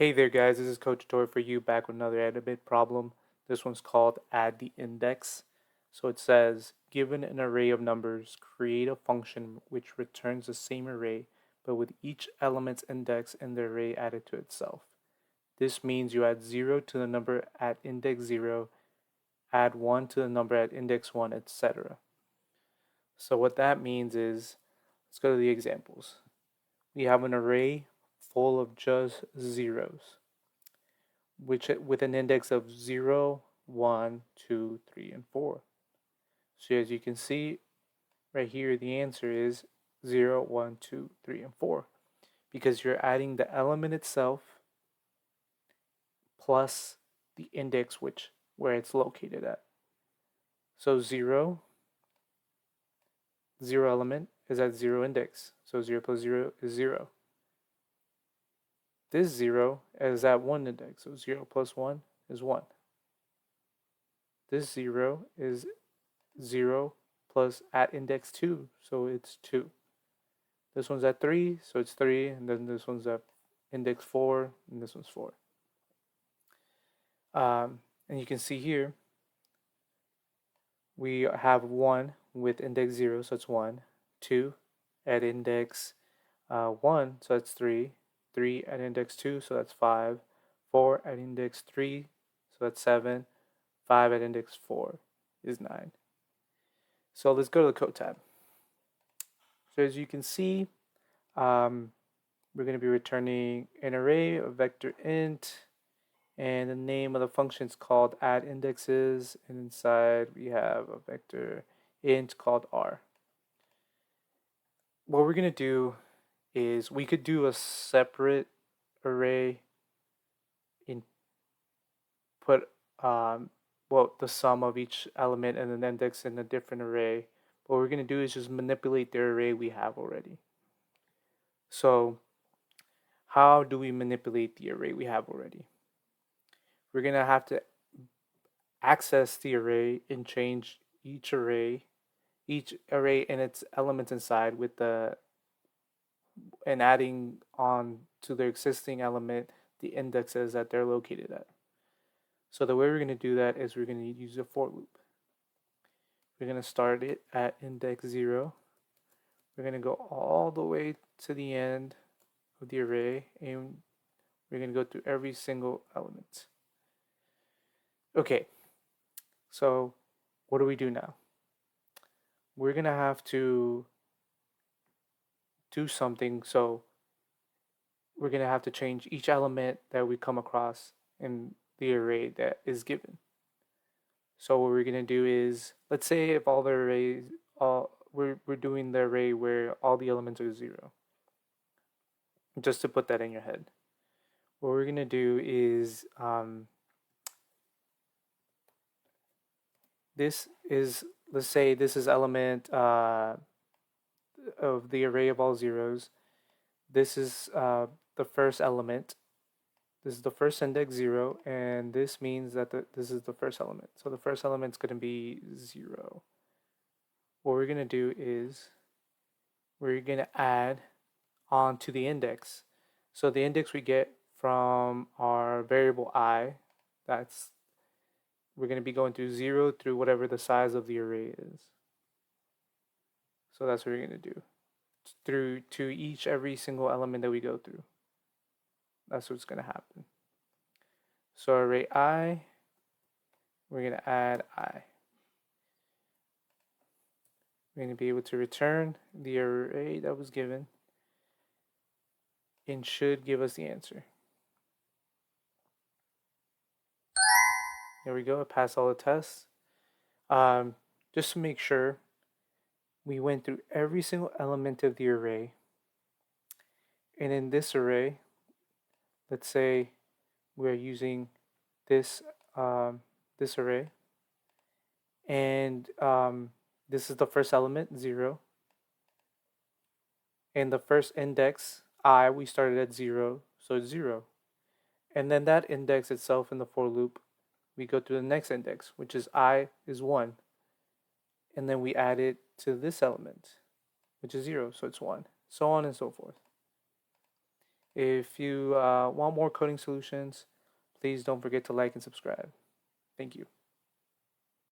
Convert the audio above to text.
Hey there guys, this is Coach Tor for you back with another Edabit problem. This one's called add the index. So it says, given an array of numbers, create a function which returns the same array but with each element's index in the array added to itself. This means you add 0 to the number at index 0, add 1 to the number at index 1, etc. So what that means is, let's go to the examples. We have an array full of just zeros, which with an index of 0, 1, 2, 3, and 4. So as you can see right here, the answer is 0, 1, 2, 3, and 4 because you're adding the element itself plus the index where it's located at. So 0 element is at 0 index. So 0 plus 0 is 0. This 0 is at 1 index. So 0 plus 1 is 1. This 0 is 0 plus at index 2, so it's 2. This one's at 3, so it's 3, and then this one's at index 4, and this one's 4. And you can see here, we have 1 with index 0, so it's 1. 2 at index 1, so that's 3. 3 at index 2, so that's 5. 4 at index 3, so that's 7. 5 at index 4 is 9. So let's go to the code tab. So as you can see, we're going to be returning an array, a vector int, and the name of the function is called add indexes, and inside we have a vector int called r. What we're going to do is we could do a separate array and put the sum of each element and an index in a different array. What we're going to do is just manipulate the array we have already. So how do we manipulate the array we have already? We're going to have to access the array and change each array and its elements inside and adding on to the existing element the indexes that they're located at. So the way we're going to do that is we're going to use a for loop. We're going to start it at index 0. We're going to go all the way to the end of the array, and we're going to go through every single element. Okay, so what do we do now? We're going to have to do something. So we're going to have to change each element that we come across in the array that is given. So what we're going to do is, let's say if all the arrays, we're doing the array where all the elements are 0. Just to put that in your head. What we're going to do is, let's say this is element of the array of all zeros. This is the first element. This is the first index 0, and this means that this is the first element. So the first element is going to be 0. What we're going to do is we're going to add on to the index. So the index we get from our variable I, we're going to be going through 0 through whatever the size of the array is. So that's what we're going to do. Through to every single element that we go through. That's what's going to happen. So array I, we're going to add I. We're going to be able to return the array that was given and should give us the answer. There we go, I passed all the tests. Just to make sure, we went through every single element of the array. And in this array, let's say we're using this array, and this is the first element, 0, and the first index I, we started at 0, so it's 0, and then that index itself in the for loop, we go to the next index, which is I is 1, and then we add it to this element, which is 0, so it's 1, so on and so forth. If you want more coding solutions, please don't forget to like and subscribe. Thank you.